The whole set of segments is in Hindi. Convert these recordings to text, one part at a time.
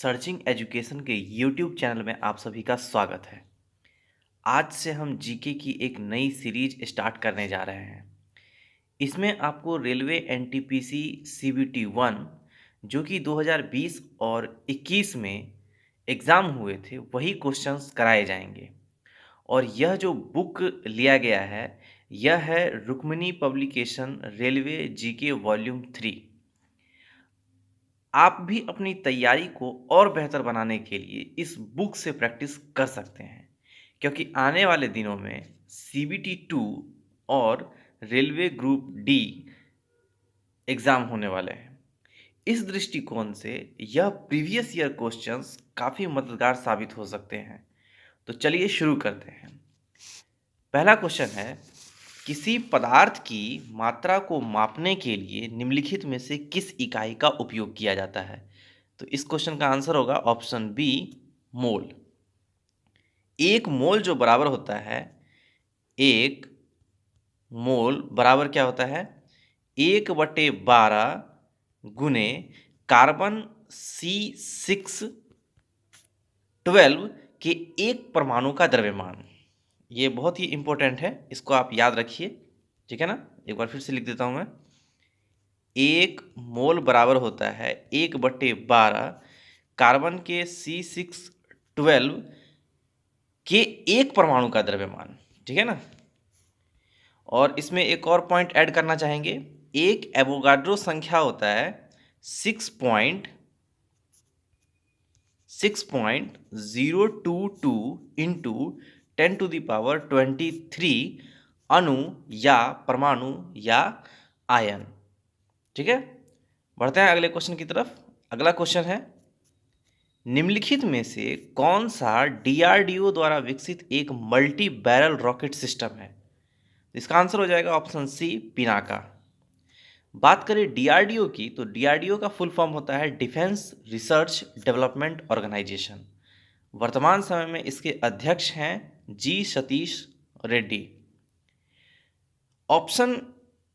सर्चिंग एजुकेशन के यूट्यूब चैनल में आप सभी का स्वागत है। आज से हम जीके की एक नई सीरीज स्टार्ट करने जा रहे हैं। इसमें आपको रेलवे एनटीपीसी सीबीटी 1 जो कि 2020 और 21 में एग्ज़ाम हुए थे वही क्वेश्चंस कराए जाएंगे। और यह जो बुक लिया गया है यह है Rukmini publication railway GK volume 3। आप भी अपनी तैयारी को और बेहतर बनाने के लिए इस बुक से प्रैक्टिस कर सकते हैं, क्योंकि आने वाले दिनों में सीबीटी 2 और रेलवे ग्रुप डी एग्ज़ाम होने वाले हैं। इस दृष्टिकोण से यह प्रीवियस ईयर क्वेश्चंस काफ़ी मददगार साबित हो सकते हैं। तो चलिए शुरू करते हैं। पहला क्वेश्चन है, किसी पदार्थ की मात्रा को मापने के लिए निम्नलिखित में से किस इकाई का उपयोग किया जाता है? तो इस क्वेश्चन का आंसर होगा ऑप्शन बी, मोल। एक मोल जो बराबर होता है, एक मोल बराबर क्या होता है? 1/12 गुने कार्बन C612 के एक परमाणु का द्रव्यमान। ये बहुत ही इंपॉर्टेंट है, इसको आप याद रखिए, ठीक है ना। एक बार फिर से लिख देता हूं मैं। एक मोल बराबर होता है 1/12 कार्बन के C612 के एक परमाणु का द्रव्यमान, ठीक है ना। और इसमें एक और पॉइंट ऐड करना चाहेंगे। एक एवोगाड्रो संख्या होता है 6.022 इंटू 10⁻23 अणु या परमाणु या आयन, ठीक है। बढ़ते हैं अगले क्वेश्चन की तरफ। अगला क्वेश्चन है, निम्नलिखित में से कौन सा डीआरडीओ द्वारा विकसित एक मल्टी बैरल रॉकेट सिस्टम है? इसका आंसर हो जाएगा ऑप्शन सी, पिनाका। बात करें डीआरडीओ की, तो डीआरडीओ का फुल फॉर्म होता है डिफेंस रिसर्च डेवलपमेंट ऑर्गेनाइजेशन। वर्तमान समय में इसके अध्यक्ष हैं जी सतीश रेड्डी। ऑप्शन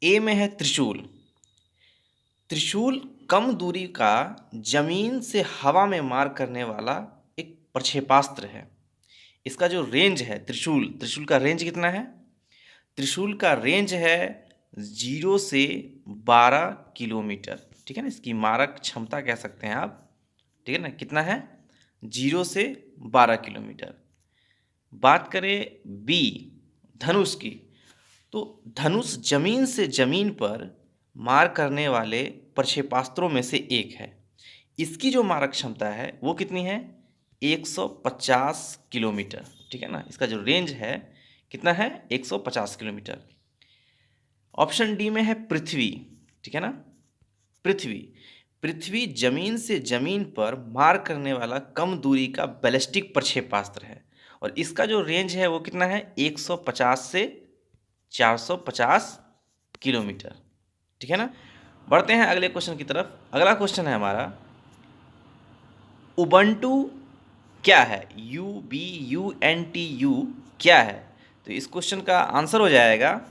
ए में है त्रिशूल। त्रिशूल कम दूरी का जमीन से हवा में मार करने वाला एक प्रक्षेपास्त्र है। इसका जो रेंज है, त्रिशूल का रेंज कितना है? त्रिशूल का रेंज है 0 से 12 किलोमीटर, ठीक है ना। इसकी मारक क्षमता कह सकते हैं आप, ठीक है ना। कितना है? 0 से 12 किलोमीटर। बात करें बी, धनुष की, तो धनुष जमीन से जमीन पर मार करने वाले प्रक्षेपास्त्रों में से एक है। इसकी जो मारक क्षमता है वो कितनी है? 150 किलोमीटर, ठीक है ना। इसका जो रेंज है कितना है? 150 किलोमीटर। ऑप्शन डी में है पृथ्वी, ठीक है ना। पृथ्वी जमीन से जमीन पर मार करने वाला कम दूरी का बैलिस्टिक प्रक्षेपास्त्र है, और इसका जो रेंज है वो कितना है? 150 से 450 किलोमीटर, ठीक है ना। बढ़ते हैं अगले क्वेश्चन की तरफ। अगला क्वेश्चन है हमारा, उबंटू क्या है? UBUNTU क्या है? तो इस क्वेश्चन का आंसर हो जाएगा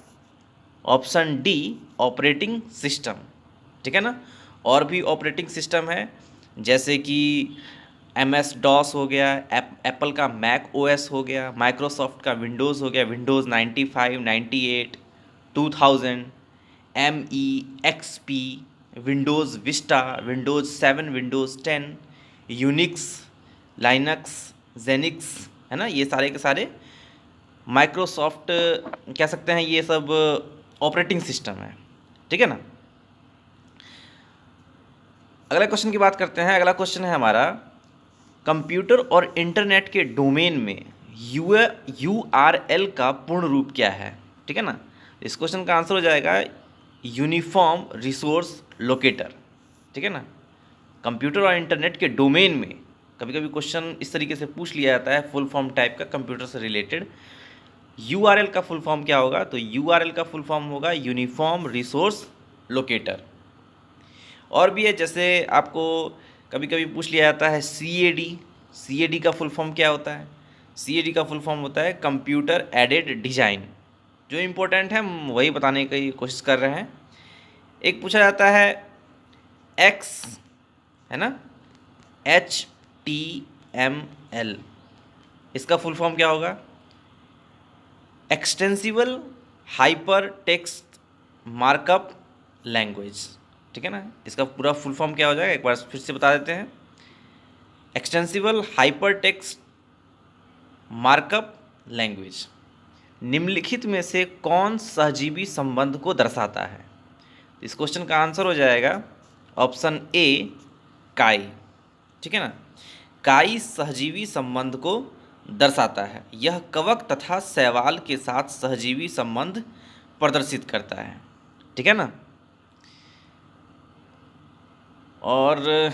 ऑप्शन डी, ऑपरेटिंग सिस्टम, ठीक है ना। और भी ऑपरेटिंग सिस्टम है, जैसे कि MS DOS हो गया, एप्पल का मैक OS हो गया, माइक्रोसॉफ्ट का विंडोज़ हो गया, Windows 95, 98, 2000, ME, XP, Windows Vista, Windows 7, Windows 10, Unix, Linux, Xenix, है ना। ये सारे के सारे माइक्रोसॉफ्ट कह सकते हैं, ये सब ऑपरेटिंग सिस्टम है, ठीक है ना। अगला क्वेश्चन की बात करते हैं। अगला क्वेश्चन है हमारा, कंप्यूटर और इंटरनेट के डोमेन में URL का पूर्ण रूप क्या है? ठीक है ना। इस क्वेश्चन का आंसर हो जाएगा यूनिफॉर्म रिसोर्स लोकेटर, ठीक है ना। कंप्यूटर और इंटरनेट के डोमेन में कभी कभी क्वेश्चन इस तरीके से पूछ लिया जाता है, फुल फॉर्म टाइप का, कंप्यूटर से रिलेटेड। URL का फुल फॉर्म क्या होगा? तो URL का फुल फॉर्म होगा यूनिफॉर्म रिसोर्स लोकेटर। और भी है, जैसे आपको कभी कभी पूछ लिया जाता है CAD का फुल फॉर्म क्या होता है? CAD का फुल फॉर्म होता है कंप्यूटर एडेड डिजाइन। जो इम्पोर्टेंट है हम वही बताने की कोशिश कर रहे हैं। एक पूछा जाता है X, है ना, HTML, इसका फुल फॉर्म क्या होगा? Extensible hyper text markup language, ठीक है ना। इसका पूरा फुल फॉर्म क्या हो जाएगा, एक बार फिर से बता देते हैं। Extensible hyper text markup language निम्नलिखित में से कौन सहजीवी संबंध को दर्शाता है? इस क्वेश्चन का आंसर हो जाएगा ऑप्शन ए, काई, ठीक है ना। काई सहजीवी संबंध को दर्शाता है। यह कवक तथा शैवाल के साथ सहजीवी संबंध प्रदर्शित करता है, ठीक है ना। और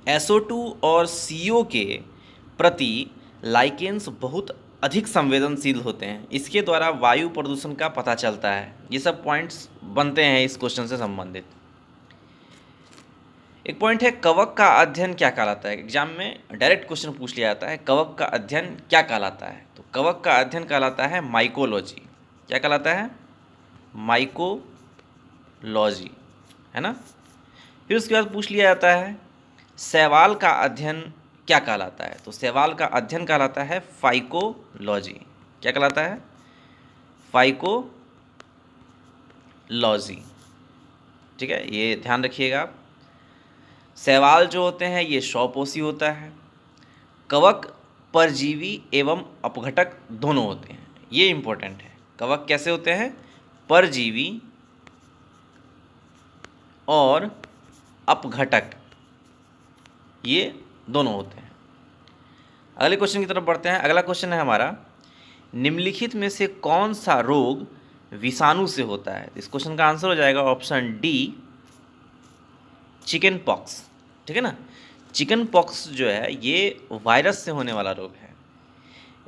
SO2 और CO के प्रति लाइकेंस बहुत अधिक संवेदनशील होते हैं। इसके द्वारा वायु प्रदूषण का पता चलता है। ये सब पॉइंट्स बनते हैं इस क्वेश्चन से संबंधित। एक पॉइंट है, कवक का अध्ययन क्या कहलाता है? एग्जाम में डायरेक्ट क्वेश्चन पूछ लिया जाता है, कवक का अध्ययन क्या कहलाता है? तो कवक का अध्ययन कहलाता है माइकोलॉजी। क्या कहलाता है? माइकोलॉजी, है ना। फिर उसके बाद पूछ लिया जाता है शैवाल का अध्ययन क्या कहलाता है? तो शैवाल का अध्ययन कहलाता है फाइकोलॉजी। क्या कहलाता है? फाइकोलॉजी, ठीक है, ये ध्यान रखिएगा आप। शैवाल जो होते हैं ये स्वपोषी होता है। कवक परजीवी एवं अपघटक दोनों होते हैं, ये इम्पोर्टेंट है। कवक कैसे होते हैं? परजीवी और अपघटक, ये दोनों होते हैं। अगले क्वेश्चन की तरफ बढ़ते हैं। अगला क्वेश्चन है हमारा, निम्नलिखित में से कौन सा रोग विषाणु से होता है? इस क्वेश्चन का आंसर हो जाएगा ऑप्शन डी, चिकन पॉक्स, ठीक है ना। चिकन पॉक्स जो है ये वायरस से होने वाला रोग है।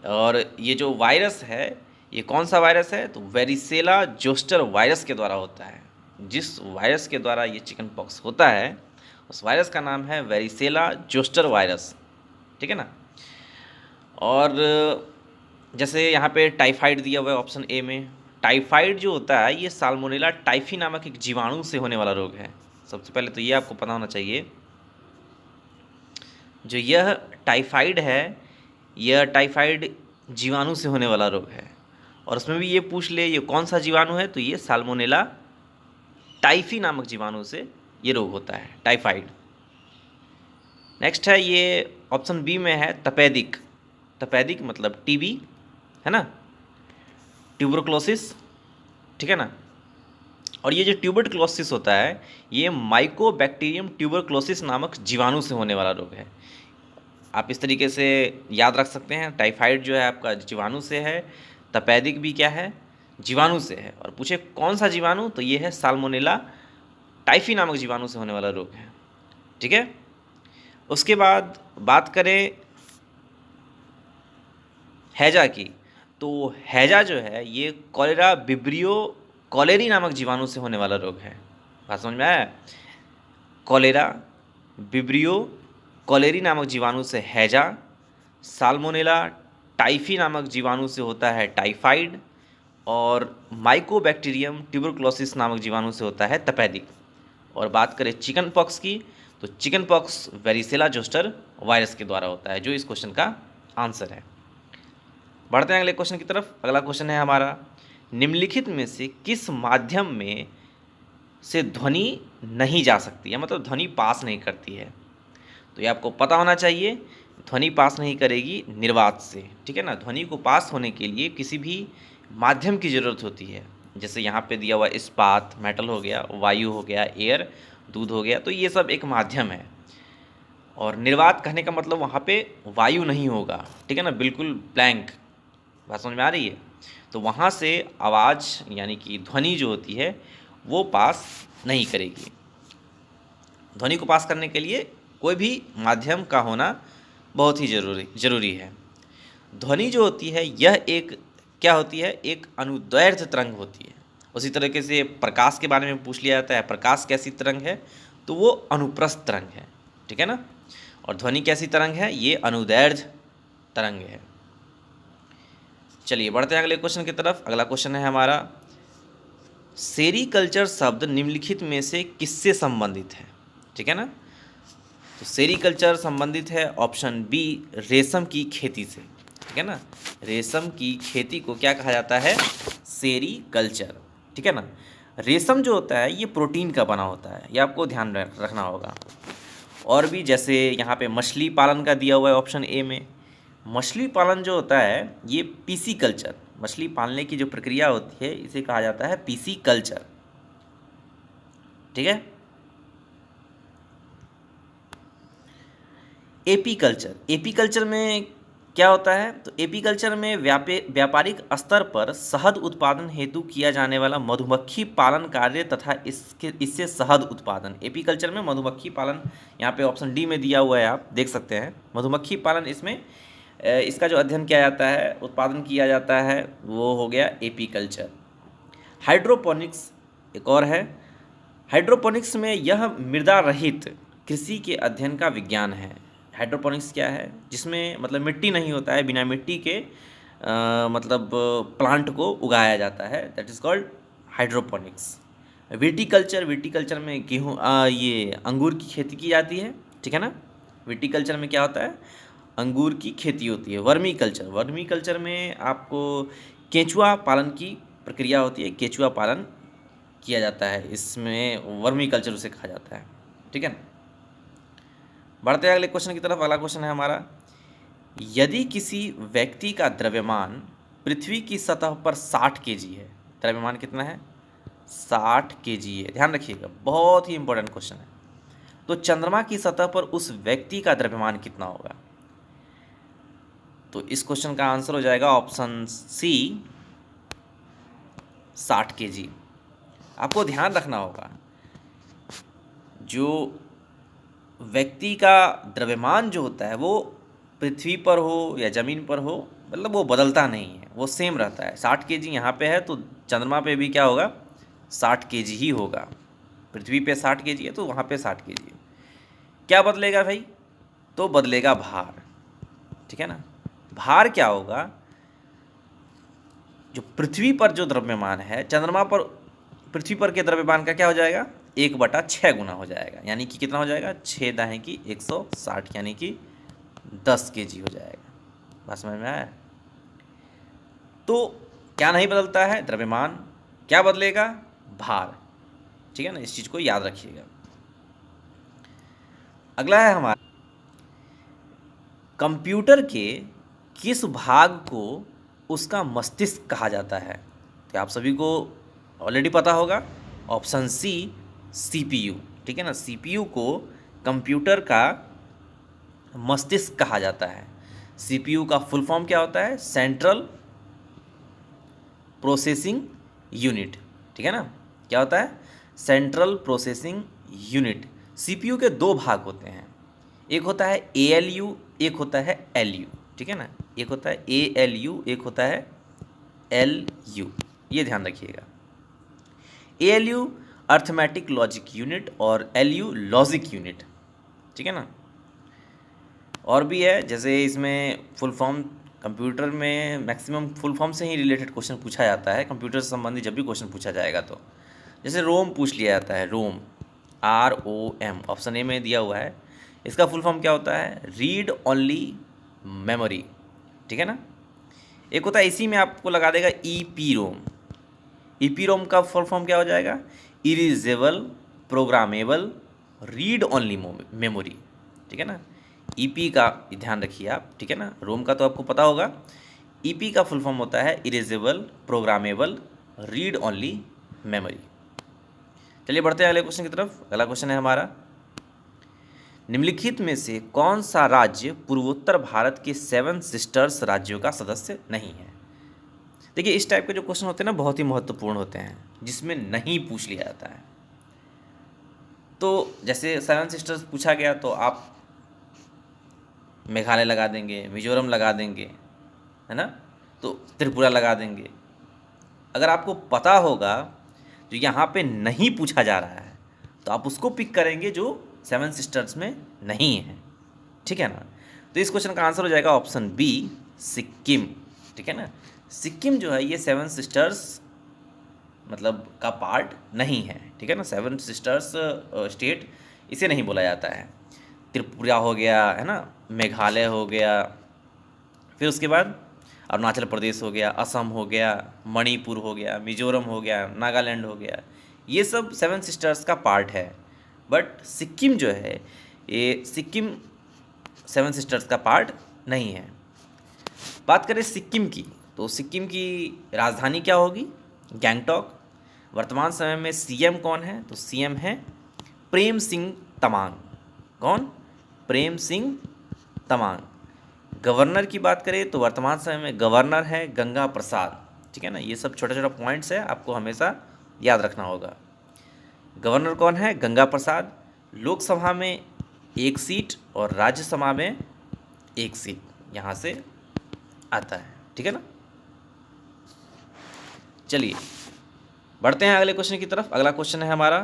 और ये जो वायरस है ये कौन सा वायरस है? तो वेरिसेला जोस्टर वायरस के द्वारा होता है। जिस वायरस के द्वारा ये चिकन पॉक्स होता है उस वायरस का नाम है वेरिसेला जोस्टर वायरस, ठीक है ना। और जैसे यहाँ पे टाइफाइड दिया हुआ है ऑप्शन ए में। टाइफाइड जो होता है ये साल्मोनेला टाइफी नामक एक जीवाणु से होने वाला रोग है। सबसे पहले तो ये आपको पता होना चाहिए, जो यह टाइफाइड है यह टाइफाइड जीवाणु से होने वाला रोग है। और उसमें भी ये पूछ ले ये कौन सा जीवाणु है, तो ये साल्मोनेला टाइफी नामक जीवाणु से ये रोग होता है, टाइफाइड। नेक्स्ट है ये ऑप्शन बी में है तपेदिक। तपेदिक मतलब टीबी, है ना, ट्यूबरक्लोसिस, ठीक है ना। और ये जो ट्यूबरक्लोसिस होता है ये माइकोबैक्टीरियम ट्यूबरक्लोसिस नामक जीवाणु से होने वाला रोग है। आप इस तरीके से याद रख सकते हैं, टाइफाइड जो है आपका जीवाणु से है, तपेदिक भी क्या है? जीवाणु से है। और पूछे कौन सा जीवाणु, तो ये है साल्मोनेला टाइफी नामक जीवाणु से होने वाला रोग है, ठीक है। उसके बाद बात करें हैजा की, तो हैजा जो है ये कॉलेरा विब्रियो कॉलेरी नामक जीवाणु से होने वाला रोग है। बात समझ में आया? कॉलेरा विब्रियो कॉलेरी नामक जीवाणु से हैजा, साल्मोनेला टाइफी नामक जीवाणु से होता है टाइफाइड, और माइकोबैक्टीरियम ट्यूबरक्लोसिस नामक जीवाणु से होता है तपेदिक। और बात करें चिकन पॉक्स की, तो chicken pox varicella zoster virus के द्वारा होता है, जो इस क्वेश्चन का आंसर है। बढ़ते हैं अगले क्वेश्चन की तरफ। अगला क्वेश्चन है हमारा, निम्नलिखित में से किस माध्यम में से ध्वनि नहीं जा सकती है, मतलब ध्वनि पास नहीं करती है? तो ये आपको पता होना चाहिए, ध्वनि पास नहीं करेगी निर्वात से, ठीक है ना। ध्वनि को पास होने के लिए किसी भी माध्यम की ज़रूरत होती है। जैसे यहाँ पे दिया हुआ इस्पात, मेटल हो गया, वायु हो गया, एयर, दूध हो गया, तो ये सब एक माध्यम है। और निर्वात कहने का मतलब वहाँ पे वायु नहीं होगा, ठीक है ना, बिल्कुल ब्लैंक। बात समझ में आ रही है? तो वहाँ से आवाज़ यानी कि ध्वनि जो होती है वो पास नहीं करेगी। ध्वनि को पास करने के लिए कोई भी माध्यम का होना बहुत ही ज़रूरी है। ध्वनि जो होती है यह एक क्या होती है? एक अनुदैर्ध्य तरंग होती है। उसी तरीके से प्रकाश के बारे में पूछ लिया जाता है, प्रकाश कैसी तरंग है? तो वो अनुप्रस्थ तरंग है, ठीक है ना। और ध्वनि कैसी तरंग है? ये अनुदैर्ध्य तरंग है। चलिए बढ़ते हैं अगले क्वेश्चन की तरफ। अगला क्वेश्चन है हमारा, सेरीकल्चर शब्द निम्नलिखित में से किससे संबंधित है? ठीक है ना। तो सेरीकल्चर संबंधित है ऑप्शन बी रेशम की खेती से, ठीक है ना। रेशम की खेती को क्या कहा जाता है? सेरीकल्चर, ठीक है ना। रेशम जो होता है ये प्रोटीन का बना होता है, ये आपको ध्यान रखना होगा। और भी जैसे यहाँ पे मछली पालन का दिया हुआ है ऑप्शन ए में। मछली पालन जो होता है ये पीसी कल्चर, मछली पालने की जो प्रक्रिया होती है इसे कहा जाता है पीसी कल्चर, ठीक है। एपी कल्चर, एपी कल्चर में क्या होता है? तो एपी कल्चर में व्यापारिक स्तर पर शहद उत्पादन हेतु किया जाने वाला मधुमक्खी पालन कार्य तथा इससे शहद उत्पादन। एपी कल्चर में मधुमक्खी पालन, यहाँ पे ऑप्शन डी में दिया हुआ है, आप देख सकते हैं। मधुमक्खी पालन, इसमें इसका जो अध्ययन किया जाता है, उत्पादन किया जाता है, वो हो गया एपी कल्चर। हाइड्रोपोनिक्स एक और है। हाइड्रोपोनिक्स में यह मृदा रहित कृषि के अध्ययन का विज्ञान है। हाइड्रोपोनिक्स क्या है? जिसमें मतलब मिट्टी नहीं होता है, बिना मिट्टी के मतलब प्लांट को उगाया जाता है, that is called hydroponics. Viticulture, viticulture में गेहूँ ये अंगूर की खेती की जाती है, ठीक है ना। विटीकल्चर में क्या होता है? अंगूर की खेती होती है। वर्मी कल्चर, वर्मी कल्चर में आपको केंचुआ पालन की प्रक्रिया होती है, केंचुआ पालन किया जाता है, इसमें वर्मी कल्चर उसे कहा जाता है, ठीक है ना। बढ़ते हैं अगले क्वेश्चन की तरफ। अगला क्वेश्चन है हमारा, यदि किसी व्यक्ति का द्रव्यमान पृथ्वी की सतह पर 60 kg है, द्रव्यमान कितना है? 60 kg है, ध्यान रखिएगा, बहुत ही इंपॉर्टेंट क्वेश्चन है। तो चंद्रमा की सतह पर उस व्यक्ति का द्रव्यमान कितना होगा? तो इस क्वेश्चन का आंसर हो जाएगा ऑप्शन सी 60 kg। आपको ध्यान रखना होगा, जो व्यक्ति का द्रव्यमान जो होता है वो पृथ्वी पर हो या ज़मीन पर हो, मतलब वो बदलता नहीं है, वो सेम रहता है। 60 kg यहाँ पे है तो चंद्रमा पे भी क्या होगा? 60 kg ही होगा। पृथ्वी पे 60 kg है तो वहाँ पे 60 kg है। क्या बदलेगा भाई? तो बदलेगा भार, ठीक है ना। भार क्या होगा? जो पृथ्वी पर जो द्रव्यमान है, चंद्रमा पर पृथ्वी पर के द्रव्यमान का क्या हो जाएगा? 1/6 गुना हो जाएगा, यानी कि कितना हो जाएगा? 6 दाहें की 160, यानी कि 10 kg हो जाएगा। बात समझ में आया? तो क्या नहीं बदलता है? द्रव्यमान। क्या बदलेगा? भार, ठीक है ना, इस चीज़ को याद रखिएगा। अगला है हमारा, कंप्यूटर के किस भाग को उसका मस्तिष्क कहा जाता है? तो आप सभी को ऑलरेडी पता होगा, ऑप्शन सी CPU, ठीक है ना। CPU को कंप्यूटर का मस्तिष्क कहा जाता है। CPU का फुल फॉर्म क्या होता है? सेंट्रल प्रोसेसिंग यूनिट, ठीक है ना। क्या होता है? Central processing unit. CPU के दो भाग होते हैं, एक होता है ALU, एक होता है LU, ठीक है ना। एक होता है ALU, एक होता है LU, ये ध्यान रखिएगा। ALU अर्थमेटिक लॉजिक यूनिट और LU लॉजिक यूनिट, ठीक है ना। और भी है, जैसे इसमें फुल फॉर्म, कंप्यूटर में मैक्सिमम फुल फॉर्म से ही रिलेटेड क्वेश्चन पूछा जाता है, कंप्यूटर से संबंधित जब भी क्वेश्चन पूछा जाएगा तो। जैसे रोम पूछ लिया जाता है, रोम, ROM, ऑप्शन ए में दिया हुआ है। इसका फुल फॉर्म क्या होता है? रीड ओनली मेमोरी, ठीक है ना। एक होता है, इसी में आपको लगा देगा EPROM। EPROM का फुल फॉर्म क्या हो जाएगा? Erasable programmable read only memory, ठीक है ना। EP का ध्यान रखिए आप, ठीक है ना। रोम का तो आपको पता होगा। EP का फुल फॉर्म होता है erasable programmable read only memory. चलिए बढ़ते हैं अगले क्वेश्चन की तरफ। अगला क्वेश्चन है हमारा, निम्नलिखित में से कौन सा राज्य पूर्वोत्तर भारत के 7 सिस्टर्स राज्यों का सदस्य नहीं है? देखिए, इस टाइप के जो क्वेश्चन होते हैं ना, बहुत ही महत्वपूर्ण होते हैं, जिसमें नहीं पूछ लिया जाता है। तो जैसे 7 सिस्टर्स पूछा गया तो आप मेघालय लगा देंगे, मिजोरम लगा देंगे, है ना, तो त्रिपुरा लगा देंगे। अगर आपको पता होगा जो यहाँ पे नहीं पूछा जा रहा है तो आप उसको पिक करेंगे जो 7 सिस्टर्स में नहीं है, ठीक है ना। तो इस क्वेश्चन का आंसर हो जाएगा ऑप्शन बी सिक्किम, ठीक है ना। सिक्किम जो है ये 7 सिस्टर्स मतलब का पार्ट नहीं है, ठीक है ना। 7 सिस्टर्स स्टेट इसे नहीं बोला जाता है। त्रिपुरा हो गया, है ना, मेघालय हो गया, फिर उसके बाद अरुणाचल प्रदेश हो गया, असम हो गया, मणिपुर हो गया, मिजोरम हो गया, नागालैंड हो गया, ये सब सेवन सिस्टर्स का पार्ट है। बट सिक्किम जो है, ये सिक्किम सेवन सिस्टर्स का पार्ट नहीं है। बात करें सिक्किम की, तो सिक्किम की राजधानी क्या होगी? गैंगटॉक। वर्तमान समय में सीएम कौन है? तो सीएम है प्रेम सिंह तमांग। कौन? प्रेम सिंह तमांग। गवर्नर की बात करें तो वर्तमान समय में गवर्नर है गंगा प्रसाद। ठीक है ना, ये सब छोटा छोटा पॉइंट्स है, आपको हमेशा याद रखना होगा। गवर्नर कौन है? गंगा प्रसाद। लोकसभा में 1 सीट और राज्यसभा में 1 सीट यहाँ से आता है। ठीक है ना, चलिए बढ़ते हैं अगले क्वेश्चन की तरफ। अगला क्वेश्चन है हमारा,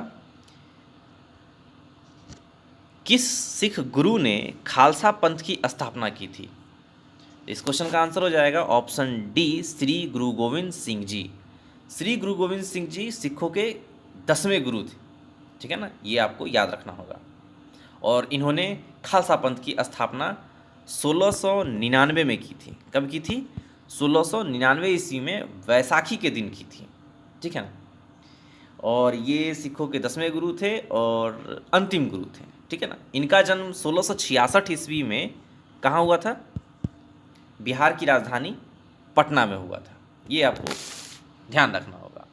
किस सिख गुरु ने खालसा पंथ की स्थापना की थी? इस क्वेश्चन का आंसर हो जाएगा ऑप्शन डी, श्री गुरु गोविंद सिंह जी। श्री गुरु गोविंद सिंह जी सिखों के 10वें गुरु थे। ठीक है ना, ये आपको याद रखना होगा। और इन्होंने खालसा पंथ की स्थापना 1699 में की थी। कब की थी? 1699 ईस्वी में वैसाखी के दिन की थी। ठीक है ना, और ये सिखों के 10वें गुरु थे और अंतिम गुरु थे। ठीक है ना, इनका जन्म 1666 ईस्वी में कहाँ हुआ था? बिहार की राजधानी पटना में हुआ था। ये आपको ध्यान रखना होगा।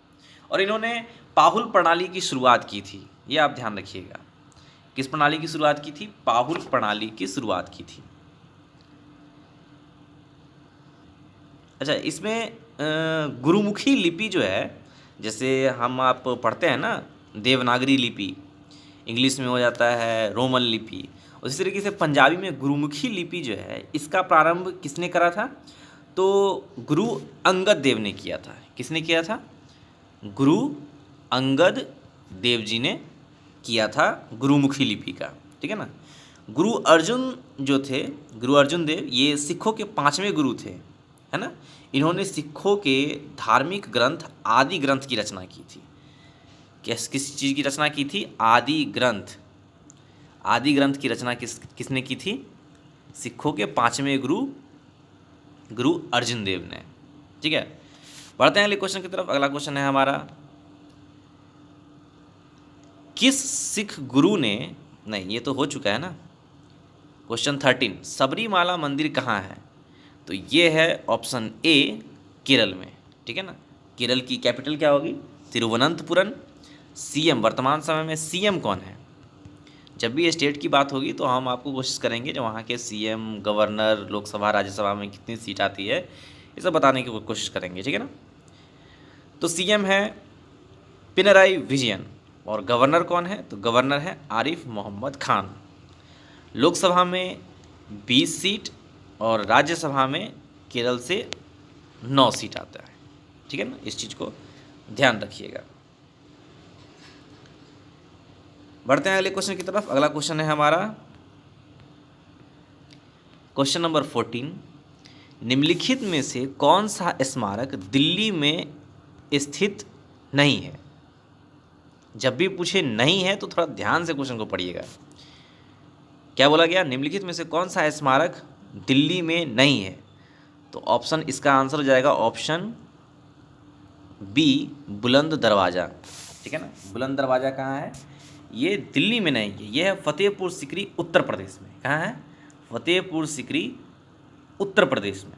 और इन्होंने पाहुल प्रणाली की शुरुआत की थी, ये आप ध्यान रखिएगा। किस प्रणाली की शुरुआत की थी? पाहुल प्रणाली की शुरुआत की थी। अच्छा, इसमें गुरुमुखी लिपि जो है, जैसे हम आप पढ़ते हैं ना देवनागरी लिपि, इंग्लिश में हो जाता है रोमन लिपि, उसी तरीके से पंजाबी में गुरुमुखी लिपि जो है, इसका प्रारंभ किसने करा था? तो गुरु अंगद देव ने किया था। किसने किया था? गुरु अंगद देव जी ने किया था गुरुमुखी लिपि का। ठीक है ना, गुरु अर्जुन जो थे, गुरु अर्जुन देव, ये सिखों के 5वें गुरु थे, है ना। इन्होंने सिखों के धार्मिक ग्रंथ आदि ग्रंथ की रचना की थी। किस चीज़ की रचना की थी? आदि ग्रंथ। आदि ग्रंथ की रचना किसने की थी? सिखों के 5वें गुरु गुरु अर्जुन देव ने। ठीक है, बढ़ते हैं अगले क्वेश्चन की तरफ। अगला क्वेश्चन है हमारा, किस सिख गुरु ने, नहीं ये तो हो चुका है ना, क्वेश्चन 13, सबरीमाला मंदिर कहाँ है? तो ये है ऑप्शन ए, केरल में। ठीक है ना, केरल की कैपिटल क्या होगी? तिरुवनंतपुरम। सीएम, वर्तमान समय में सीएम कौन है? जब भी स्टेट की बात होगी तो हम आपको कोशिश करेंगे जो वहाँ के सीएम, गवर्नर, लोकसभा, राज्यसभा में कितनी सीट आती है, ये सब बताने की कोशिश करेंगे। ठीक है ना, तो सीएम है पिनराई विजयन और गवर्नर कौन है? तो गवर्नर है आरिफ मोहम्मद खान। लोकसभा में 20 सीट और राज्यसभा में केरल से 9 सीट आता है। ठीक है ना, इस चीज़ को ध्यान रखिएगा। बढ़ते हैं अगले क्वेश्चन की तरफ। अगला क्वेश्चन है हमारा क्वेश्चन नंबर 14, निम्नलिखित में से कौन सा स्मारक दिल्ली में स्थित नहीं है? जब भी पूछे नहीं है तो थोड़ा ध्यान से क्वेश्चन को पढ़िएगा। क्या बोला गया? निम्नलिखित में से कौन सा स्मारक दिल्ली में नहीं है? तो ऑप्शन, इसका आंसर हो जाएगा ऑप्शन बी, बुलंद दरवाज़ा। ठीक है ना, बुलंद दरवाज़ा कहाँ है? ये दिल्ली में नहीं है, ये है फतेहपुर सिकरी, उत्तर प्रदेश में। कहाँ है? फतेहपुर सिकरी, उत्तर प्रदेश में।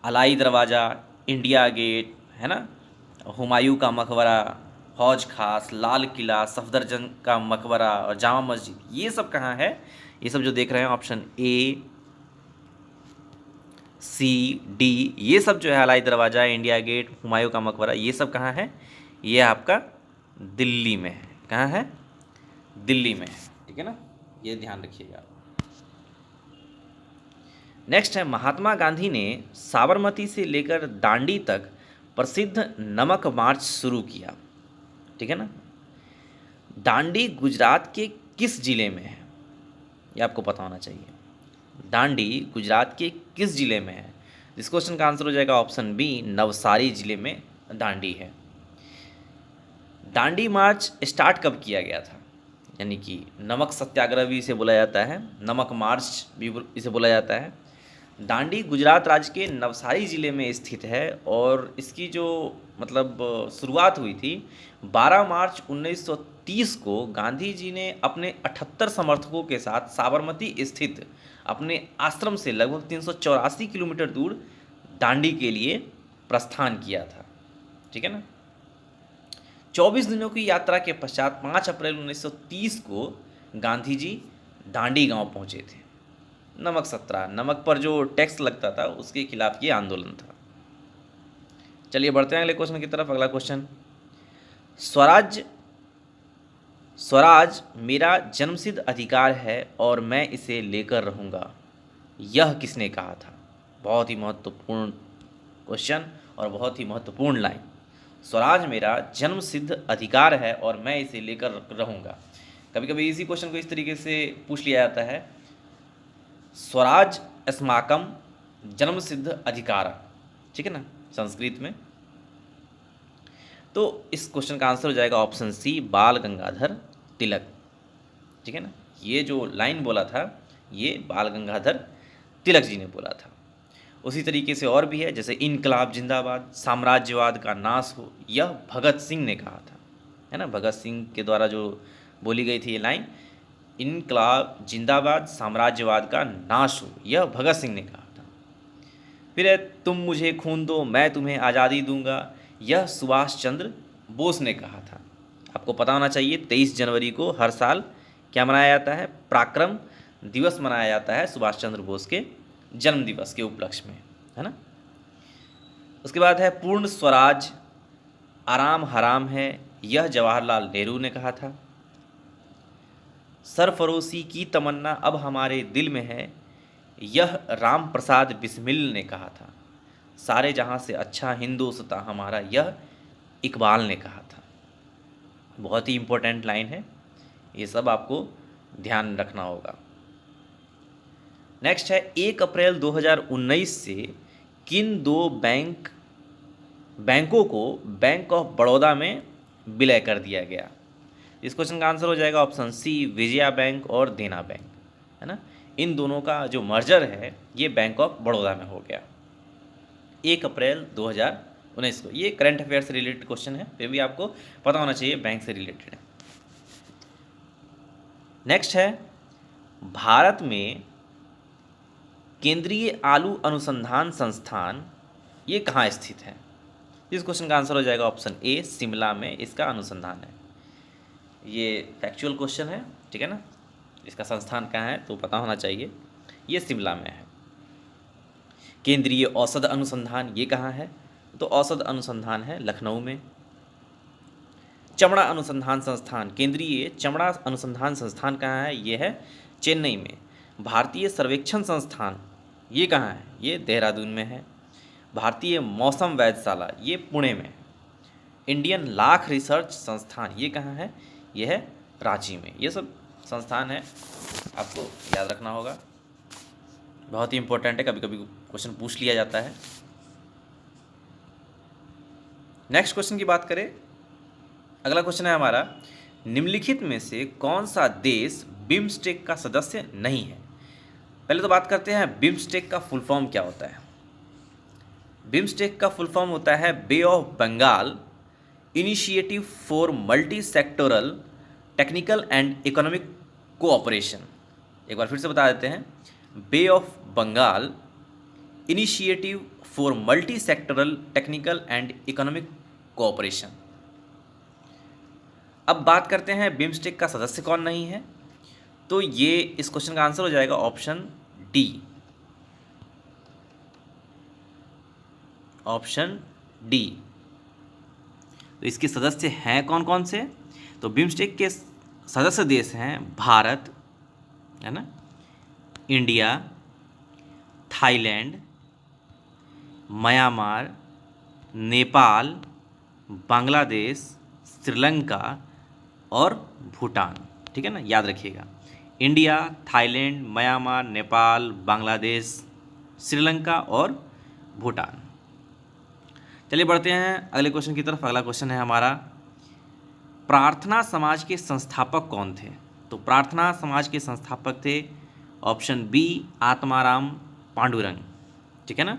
अलाई दरवाज़ा, इंडिया गेट, है ना, हुमायूं का मकबरा, हौज खास, लाल किला, सफदरजंग का मकबरा और जामा मस्जिद, ये सब कहाँ है? ये सब जो देख रहे हैं ऑप्शन ए, सी, डी, ये सब जो है, अलाई दरवाज़ा, इंडिया गेट, हुमायूं का मकबरा, ये सब कहाँ है? ये आपका दिल्ली में है। कहाँ है? दिल्ली में है। ठीक है ना, ये ध्यान रखिएगा। नेक्स्ट है, महात्मा गांधी ने साबरमती से लेकर दांडी तक प्रसिद्ध नमक मार्च शुरू किया। ठीक है ना, दांडी गुजरात के किस जिले में है? ये आपको पता होना चाहिए। दांडी गुजरात के किस जिले में है? इस क्वेश्चन का आंसर हो जाएगा ऑप्शन बी, नवसारी जिले में दांडी है। दांडी मार्च स्टार्ट कब किया गया था? यानी कि नमक सत्याग्रह भी इसे बोला जाता है, नमक मार्च भी इसे बोला जाता है। दांडी गुजरात राज्य के नवसारी ज़िले में स्थित है और इसकी जो मतलब शुरुआत हुई थी 12 मार्च 1930 को गांधी जी ने अपने 78 समर्थकों के साथ साबरमती स्थित अपने आश्रम से लगभग 384 किलोमीटर दूर दांडी के लिए प्रस्थान किया था। ठीक है ना। 24 दिनों की यात्रा के पश्चात 5 अप्रैल 1930 को गांधी जी दांडी गांव पहुंचे थे। नमक सत्याग्रह, नमक पर जो टैक्स लगता था उसके खिलाफ ये आंदोलन था। चलिए बढ़ते हैं अगले क्वेश्चन की तरफ। अगला क्वेश्चन, स्वराज स्वराज मेरा जन्मसिद्ध अधिकार है और मैं इसे लेकर रहूँगा, यह किसने कहा था? बहुत ही महत्वपूर्ण क्वेश्चन और बहुत ही महत्वपूर्ण लाइन। स्वराज मेरा जन्मसिद्ध अधिकार है और मैं इसे लेकर रहूँगा। कभी कभी इसी क्वेश्चन को इस तरीके से पूछ लिया जाता है, स्वराज अस्माकम जन्मसिद्ध अधिकार, ठीक है ना, संस्कृत में। तो इस क्वेश्चन का आंसर हो जाएगा ऑप्शन सी, बाल गंगाधर तिलक। ठीक है ना, ये जो लाइन बोला था ये बाल गंगाधर तिलक जी ने बोला था। उसी तरीके से और भी है, जैसे इनकलाब जिंदाबाद, साम्राज्यवाद का नाश हो, यह भगत सिंह ने कहा था, है ना। भगत सिंह के द्वारा जो बोली गई थी ये लाइन, इनकलाब जिंदाबाद, साम्राज्यवाद का नाश हो, यह भगत सिंह ने कहा था। फिर है, तुम मुझे खून दो मैं तुम्हें आज़ादी दूंगा, यह सुभाष चंद्र बोस ने कहा था। आपको पता होना चाहिए 23 जनवरी को हर साल क्या मनाया जाता है? पराक्रम दिवस मनाया जाता है सुभाष चंद्र बोस के जन्म दिवस के उपलक्ष्य में, है ना। उसके बाद है, पूर्ण स्वराज आराम हराम है, यह जवाहरलाल नेहरू ने कहा था। सरफरोशी की तमन्ना अब हमारे दिल में है, यह राम प्रसाद बिस्मिल ने कहा था। सारे जहां से अच्छा हिंदुस्तां हमारा, यह इकबाल ने कहा था। बहुत ही इम्पोर्टेंट लाइन है, ये सब आपको ध्यान रखना होगा। नेक्स्ट है, 1 अप्रैल 2019 से किन दो बैंकों को बैंक ऑफ बड़ौदा में विलय कर दिया गया? इस क्वेश्चन का आंसर हो जाएगा ऑप्शन सी, विजया बैंक और देना बैंक, है ना। इन दोनों का जो मर्जर है ये बैंक ऑफ बड़ौदा में हो गया 1 अप्रैल 2019 को। ये करंट अफेयर से रिलेटेड क्वेश्चन है, फिर भी आपको पता होना चाहिए, बैंक से रिलेटेड है। नेक्स्ट है, भारत में केंद्रीय आलू अनुसंधान संस्थान ये कहाँ स्थित है? इस क्वेश्चन का आंसर हो जाएगा ऑप्शन ए, शिमला में इसका अनुसंधान है। ये फैक्चुअल क्वेश्चन है, ठीक है ना। इसका संस्थान कहाँ है तो पता होना चाहिए, ये शिमला में है। केंद्रीय औषध अनुसंधान ये कहाँ है? तो औषध अनुसंधान है लखनऊ में। चमड़ा अनुसंधान संस्थान, केंद्रीय चमड़ा अनुसंधान संस्थान कहाँ है? ये है चेन्नई में। भारतीय सर्वेक्षण संस्थान ये कहाँ है? ये देहरादून में है। भारतीय मौसम वेधशाला ये पुणे में है। इंडियन लाख रिसर्च संस्थान ये कहाँ है? ये है रांची में। ये सब संस्थान है, आपको याद रखना होगा, बहुत ही इंपॉर्टेंट है, कभी कभी क्वेश्चन पूछ लिया जाता है। नेक्स्ट क्वेश्चन की बात करें, अगला क्वेश्चन है हमारा, निम्नलिखित में से कौन सा देश बिम्स्टेक का सदस्य नहीं है? पहले तो बात करते हैं बिम्स्टेक का फुल फॉर्म क्या होता है। बिम्स्टेक का फुल फॉर्म होता है bay of Bengal initiative for multi sectoral technical and economic cooperation. एक बार फिर से बता देते हैं, bay of Bengal initiative for multi sectoral technical and economic cooperation. अब बात करते हैं बिम्स्टेक का सदस्य कौन नहीं है, तो ये इस क्वेश्चन का आंसर हो जाएगा ऑप्शन डी, ऑप्शन डी। तो इसके सदस्य हैं कौन कौन से? तो बिम्स्टेक के सदस्य देश हैं भारत, है ना, India, Thailand, Myanmar, Nepal, Bangladesh, Sri Lanka और भूटान। ठीक है ना, याद रखिएगा, India, Thailand, Myanmar, Nepal, Bangladesh, Sri Lanka और भूटान। चलिए बढ़ते हैं अगले क्वेश्चन की तरफ। अगला क्वेश्चन है हमारा, प्रार्थना समाज के संस्थापक कौन थे? तो प्रार्थना समाज के संस्थापक थे ऑप्शन बी आत्माराम पांडुरंग, ठीक है ना।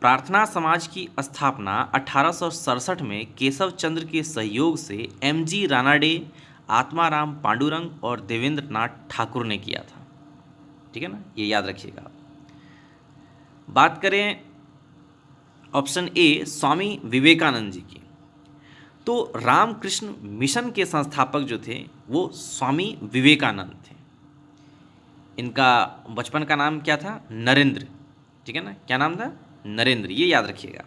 प्रार्थना समाज की स्थापना 1867 में केशव चंद्र के सहयोग से एमजी रानाडे, आत्माराम पांडुरंग और देवेंद्र नाथ ठाकुर ने किया था, ठीक है ना, ये याद रखिएगा। बात करें ऑप्शन ए स्वामी विवेकानंद जी की, तो रामकृष्ण मिशन के संस्थापक जो थे वो स्वामी विवेकानंद थे। इनका बचपन का नाम क्या था? नरेंद्र, ठीक है ना, क्या नाम था? नरेंद्र, ये याद रखिएगा।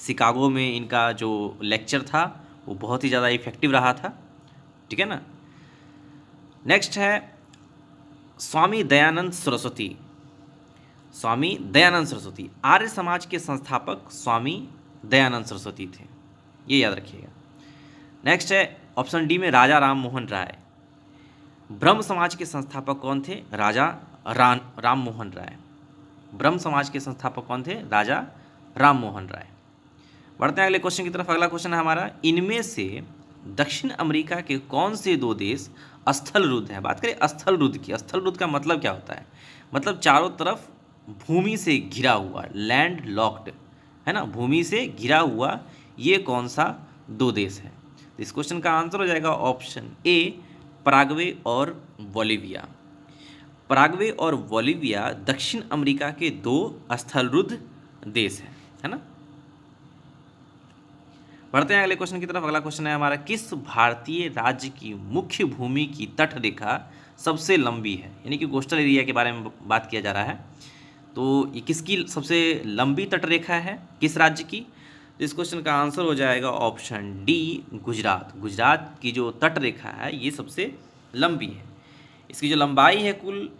शिकागो में इनका जो लेक्चर था वो बहुत ही ज़्यादा इफेक्टिव रहा था, ठीक है ना। नेक्स्ट है स्वामी दयानंद सरस्वती। स्वामी दयानंद सरस्वती आर्य समाज के संस्थापक स्वामी दयानंद सरस्वती थे, ये याद रखिएगा। नेक्स्ट है ऑप्शन डी में राजा राम मोहन राय। ब्रह्म समाज के संस्थापक कौन थे? राजा राम मोहन राय। ब्रह्म समाज के संस्थापक कौन थे? राजा राम मोहन राय। बढ़ते हैं अगले क्वेश्चन की तरफ। अगला क्वेश्चन है हमारा, इनमें से दक्षिण अमेरिका के कौन से दो देश स्थल रुद्ध हैं? बात करें स्थल रुद्ध की। स्थल रुद्ध का मतलब क्या होता है? मतलब चारों तरफ भूमि से घिरा हुआ, लैंड लॉक्ड, है ना, भूमि से घिरा हुआ, ये कौन सा दो देश है? तो इस क्वेश्चन का आंसर हो जाएगा ऑप्शन ए पराग्वे और बोलिविया। पराग्वे और बोलिविया दक्षिण अमेरिका के दो स्थलरुद्ध देश हैं, है ना। बढ़ते हैं अगले क्वेश्चन की तरफ। अगला क्वेश्चन है हमारा, किस भारतीय राज्य की मुख्य भूमि की तट रेखा सबसे लंबी है? यानी कि कोस्टल एरिया के बारे में बात किया जा रहा है, तो ये किसकी सबसे लंबी तट रेखा है, किस राज्य की? तो इस क्वेश्चन का आंसर हो जाएगा ऑप्शन डी गुजरात। गुजरात की जो तट रेखा है ये सबसे लंबी है। इसकी जो लंबाई है कुल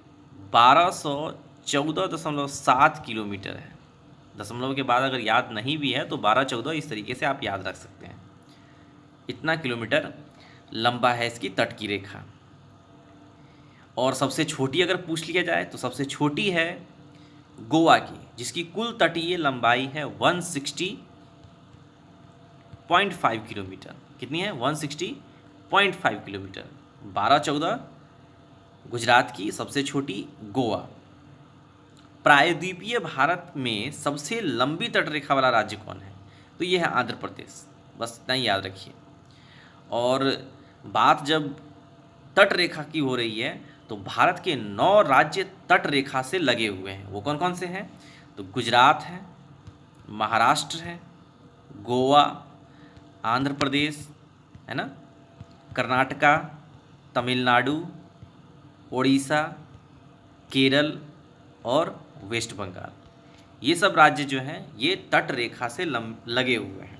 1214.7 किलोमीटर है। दशमलव के बाद अगर याद नहीं भी है तो 12-14 इस तरीके से आप याद रख सकते हैं। इतना किलोमीटर लंबा है इसकी तट की रेखा। और सबसे छोटी अगर पूछ लिया जाए तो सबसे छोटी है गोवा की, जिसकी कुल तटीय लंबाई है 160.5 किलोमीटर। कितनी है? 160.5 किलोमीटर। 12-14 गुजरात की, सबसे छोटी गोवा। प्रायद्वीपीय भारत में सबसे लंबी तटरेखा वाला राज्य कौन है? तो ये है आंध्र प्रदेश। बस इतना ही याद रखिए। और बात जब तट रेखा की हो रही है तो भारत के 9 राज्य तट रेखा से लगे हुए हैं। वो कौन कौन से हैं? तो गुजरात है, महाराष्ट्र है, गोवा, आंध्र प्रदेश, है ना, कर्नाटका, तमिलनाडु, उड़ीसा, केरल और वेस्ट बंगाल। ये सब राज्य जो हैं ये तट रेखा से लगे हुए हैं।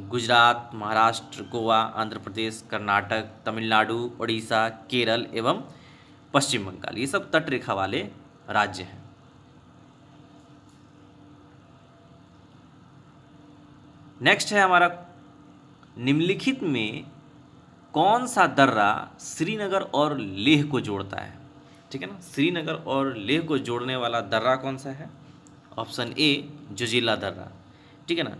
गुजरात, महाराष्ट्र, गोवा, आंध्र प्रदेश, कर्नाटक, तमिलनाडु, उड़ीसा, केरल एवं पश्चिम बंगाल, ये सब तट रेखा वाले राज्य हैं। नेक्स्ट है हमारा, निम्नलिखित में कौन सा दर्रा श्रीनगर और लेह को जोड़ता है? ठीक है ना, श्रीनगर और लेह को जोड़ने वाला दर्रा कौन सा है? ऑप्शन ए जोजिला दर्रा, ठीक है ना।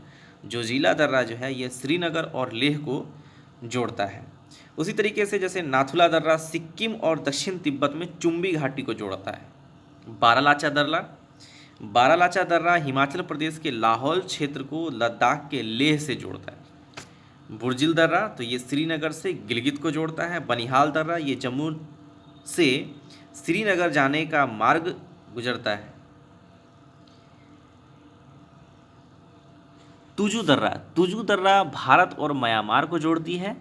जोजिला दर्रा जो है ये श्रीनगर और लेह को जोड़ता है। उसी तरीके से जैसे नाथुला दर्रा सिक्किम और दक्षिण तिब्बत में चुम्बी घाटी को जोड़ता है। बारालाचा दर्रा हिमाचल प्रदेश के लाहौल क्षेत्र को लद्दाख के लेह से जोड़ता है। बुर्जिल दर्रा तो ये श्रीनगर से गिलगित को जोड़ता है। बनिहाल दर्रा ये जम्मू से श्रीनगर जाने का मार्ग गुजरता है। तुजू दर्रा भारत और म्यांमार को जोड़ती है।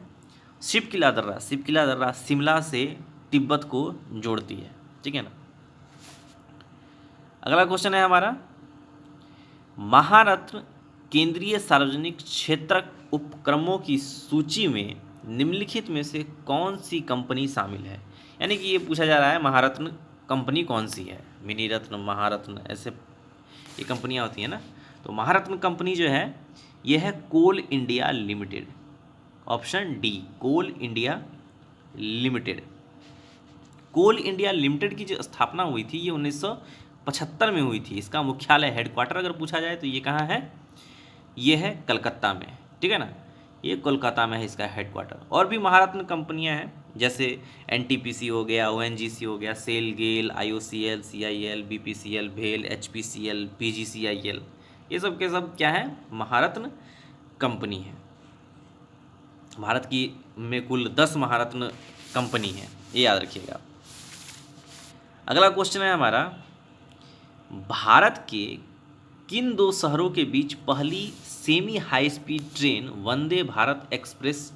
शिवकिला दर्रा शिमला से तिब्बत को जोड़ती है, ठीक है ना। अगला क्वेश्चन है हमारा, महारत्न केंद्रीय सार्वजनिक क्षेत्र उपक्रमों की सूची में निम्नलिखित में से कौन सी कंपनी शामिल है? यानी कि ये पूछा जा रहा है महारत्न कंपनी कौन सी है। मिनी रत्न, महारत्न, ऐसे ये कंपनियां होती हैं ना। तो महारत्न कंपनी जो है ये है कोल इंडिया लिमिटेड। ऑप्शन डी कोल इंडिया लिमिटेड। कोल इंडिया लिमिटेड की जो स्थापना हुई थी ये 1975 में हुई थी। इसका मुख्यालय हेडक्वार्टर अगर पूछा जाए तो ये कहाँ है? ये है कलकत्ता में, ठीक है ना। ये कोलकाता में है इसका हेडक्वार्टर। और भी महारत्न कंपनियां हैं, जैसे एनटीपीसी हो गया, ओएनजीसी हो गया, सेल, गेल, आईओसीएल, सीआईएल, बीपीसीएल, भेल, एचपीसीएल, पीजीसीआईएल, ये सब के सब क्या है, महारत्न कंपनी है। भारत की में कुल 10 महारत्न कंपनी है, ये याद रखिएगा। अगला क्वेश्चन है हमारा, भारत के किन दो शहरों के बीच पहली semi high speed train Vande Bharat express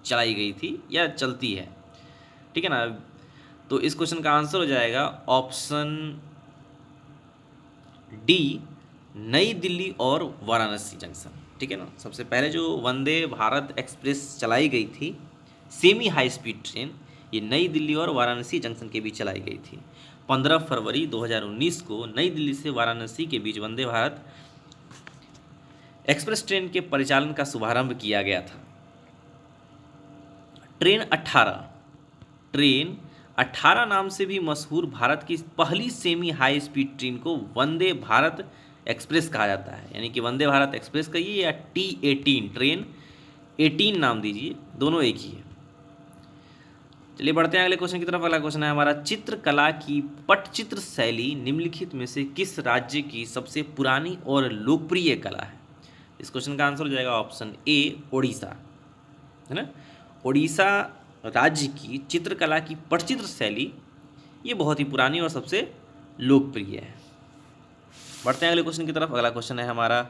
चलाई गई थी या चलती है? ठीक है ना। तो इस क्वेश्चन का आंसर हो जाएगा ऑप्शन डी, नई दिल्ली और वाराणसी जंक्शन। ठीक है ना। सबसे पहले जो वंदे भारत एक्सप्रेस चलाई गई थी सेमी हाई स्पीड ट्रेन, ये नई दिल्ली और वाराणसी जंक्शन के बीच चलाई गई थी। 15 फरवरी 2019 को नई दिल्ली से वाराणसी के बीच वंदे भारत एक्सप्रेस ट्रेन के परिचालन का शुभारंभ किया गया था। ट्रेन 18 नाम से भी मशहूर भारत की पहली सेमी हाई स्पीड ट्रेन को वंदे भारत एक्सप्रेस कहा जाता है, यानी कि वंदे भारत एक्सप्रेस कहिए या T18 ट्रेन 18 नाम दीजिए, दोनों एक ही है। चलिए बढ़ते हैं अगले क्वेश्चन की तरफ। अगला क्वेश्चन है हमारा, चित्रकला की पटचित्र शैली निम्नलिखित में से किस राज्य की सबसे पुरानी और लोकप्रिय कला है? इस क्वेश्चन का आंसर हो जाएगा ऑप्शन ए, ओडिशा, है ना। ओडिशा राज्य की चित्रकला की पटचित्र शैली ये बहुत ही पुरानी और सबसे लोकप्रिय है। बढ़ते हैं अगले क्वेश्चन की तरफ। अगला क्वेश्चन है हमारा,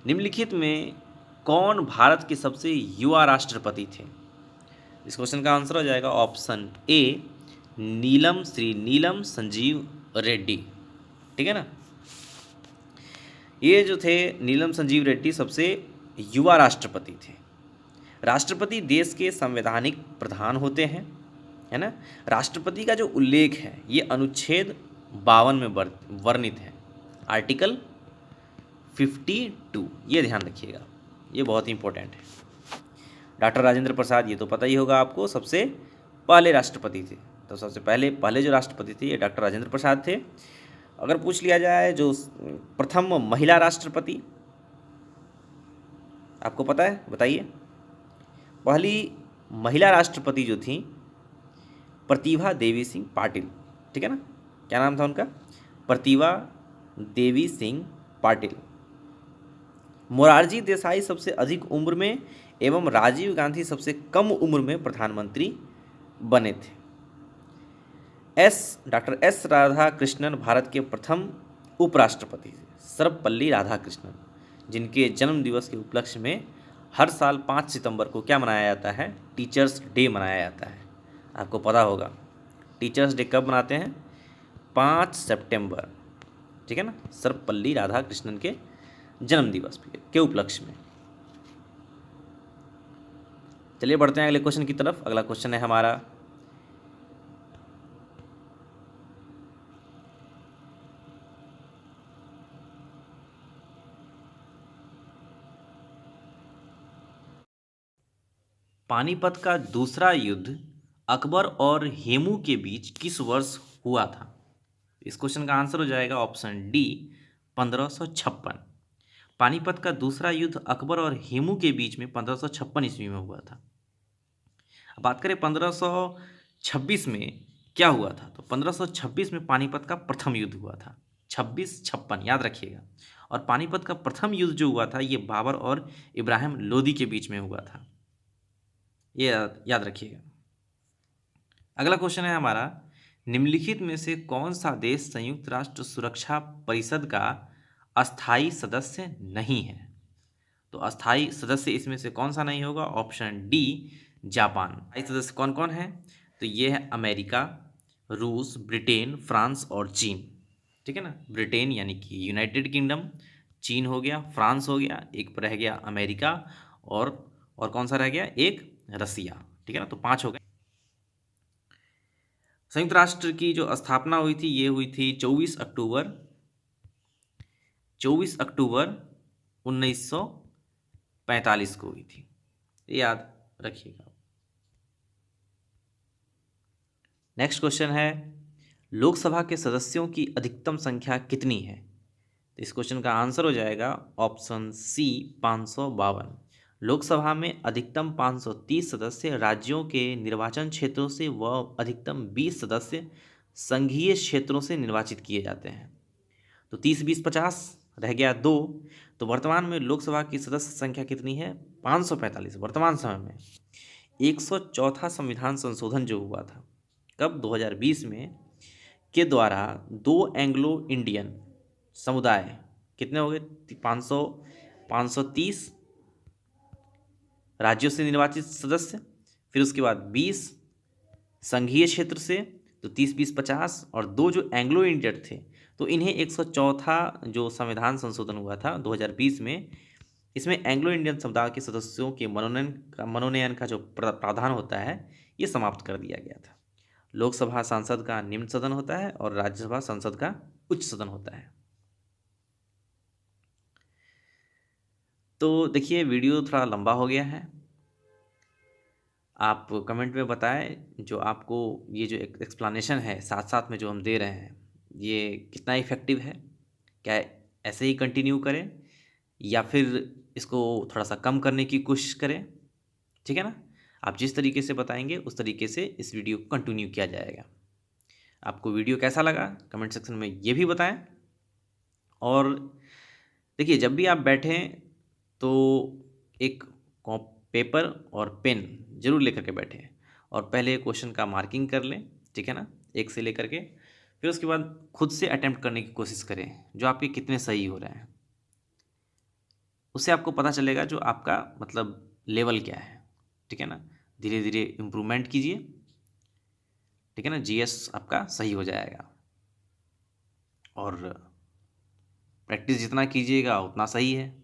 निम्नलिखित में कौन भारत के सबसे युवा राष्ट्रपति थे? इस क्वेश्चन का आंसर हो जाएगा ऑप्शन ए, श्री नीलम संजीव रेड्डी। ठीक है ना। ये जो थे नीलम संजीव रेड्डी सबसे युवा राष्ट्रपति थे। राष्ट्रपति देश के संवैधानिक प्रधान होते हैं, है ना। राष्ट्रपति का जो उल्लेख है ये अनुच्छेद 52 में वर्णित है, आर्टिकल 52, ये ध्यान रखिएगा, ये बहुत ही इंपॉर्टेंट है। डॉक्टर राजेंद्र प्रसाद, ये तो पता ही होगा आपको, सबसे पहले राष्ट्रपति थे। तो सबसे पहले जो राष्ट्रपति थे ये डॉक्टर राजेंद्र प्रसाद थे। अगर पूछ लिया जाए जो प्रथम महिला राष्ट्रपति, आपको पता है, बताइए। पहली महिला राष्ट्रपति जो थी प्रतिभा देवी सिंह पाटिल। ठीक है ना। क्या नाम था उनका? प्रतिभा देवी सिंह पाटिल। मोरारजी देसाई सबसे अधिक उम्र में एवं राजीव गांधी सबसे कम उम्र में प्रधानमंत्री बने थे। डॉक्टर एस राधाकृष्णन भारत के प्रथम उपराष्ट्रपति थे, सर्वपल्ली राधाकृष्णन, जिनके जन्म दिवस के उपलक्ष्य में हर साल 5 सितंबर को क्या मनाया जाता है? टीचर्स डे मनाया जाता है। आपको पता होगा टीचर्स डे कब मनाते हैं? 5 सितंबर। ठीक है ना। सर्वपल्ली राधाकृष्णन के जन्म दिवस के उपलक्ष्य में। चलिए बढ़ते हैं अगले क्वेश्चन की तरफ। अगला क्वेश्चन है हमारा, पानीपत का दूसरा युद्ध अकबर और हेमू के बीच किस वर्ष हुआ था? इस क्वेश्चन का आंसर हो जाएगा ऑप्शन डी, 1556। पानीपत का दूसरा युद्ध अकबर और हेमू के बीच में 1556 ईस्वी में हुआ था। अब बात करें 1526 में क्या हुआ था, तो 1526 में पानीपत का प्रथम युद्ध हुआ था, 2656, याद रखिएगा। और पानीपत का प्रथम युद्ध जो हुआ था ये बाबर और इब्राहिम लोदी के बीच में हुआ था, ये याद रखिएगा। अगला क्वेश्चन है हमारा, निम्नलिखित में से कौन सा देश संयुक्त राष्ट्र सुरक्षा परिषद का अस्थायी सदस्य नहीं है? तो अस्थायी सदस्य इसमें से कौन सा नहीं होगा? Option D, Japan. अस्थायी सदस्य कौन कौन है? तो ये है अमेरिका, रूस, ब्रिटेन, फ्रांस और चीन। ठीक है ना। ब्रिटेन यानी कि यूनाइटेड किंगडम, चीन हो गया, फ्रांस हो गया, एक रह गया अमेरिका, और कौन सा रह गया? एक रसिया। ठीक है ना। तो 5 हो गए। संयुक्त राष्ट्र की जो स्थापना हुई थी ये हुई थी 24 अक्टूबर 1945 को हुई थी, याद रखिएगा। नेक्स्ट क्वेश्चन है, लोकसभा के सदस्यों की अधिकतम संख्या कितनी है? तो इस क्वेश्चन का आंसर हो जाएगा ऑप्शन सी, 552। लोकसभा में अधिकतम 530 सदस्य राज्यों के निर्वाचन क्षेत्रों से व अधिकतम 20 सदस्य संघीय क्षेत्रों से निर्वाचित किए जाते हैं। तो 30 20 50 रह गया 2। तो वर्तमान में लोकसभा की सदस्य संख्या कितनी है? 545 वर्तमान समय में। 104वां संविधान संशोधन जो हुआ था कब? 2020 में, के द्वारा 2 एंग्लो इंडियन समुदाय कितने हो गए? 530 राज्यों से निर्वाचित सदस्य, फिर उसके बाद 20 संघीय क्षेत्र से, तो 30 20 50, और 2 जो एंग्लो इंडियन थे, तो इन्हें 104वां जो संविधान संशोधन हुआ था 2020 में, इसमें एंग्लो इंडियन समुदाय के सदस्यों के मनोनयन का जो प्रावधान होता है ये समाप्त कर दिया गया था। लोकसभा संसद का निम्न सदन होता है और राज्यसभा संसद का उच्च सदन होता है। तो देखिए वीडियो थोड़ा लंबा हो गया है, आप कमेंट में बताएं जो आपको ये जो एक्सप्लेनेशन है साथ साथ में जो हम दे रहे हैं ये कितना इफ़ेक्टिव है, क्या ऐसे ही कंटिन्यू करें या फिर इसको थोड़ा सा कम करने की कोशिश करें, ठीक है ना। आप जिस तरीके से बताएंगे उस तरीके से इस वीडियो को कंटिन्यू किया जाएगा। आपको वीडियो कैसा लगा कमेंट सेक्शन में ये भी बताएं। और देखिए जब भी आप बैठें तो एक पेपर और पेन जरूर लेकर के बैठें और पहले क्वेश्चन का मार्किंग कर लें, ठीक है ना, 1 से लेकर के, फिर उसके बाद खुद से अटेम्प्ट करने की कोशिश करें जो आपके कितने सही हो रहे हैं। उससे आपको पता चलेगा जो आपका मतलब लेवल क्या है, ठीक है ना। धीरे धीरे इम्प्रूवमेंट कीजिए, ठीक है ना, जीएस आपका सही हो जाएगा। और प्रैक्टिस जितना कीजिएगा उतना सही है।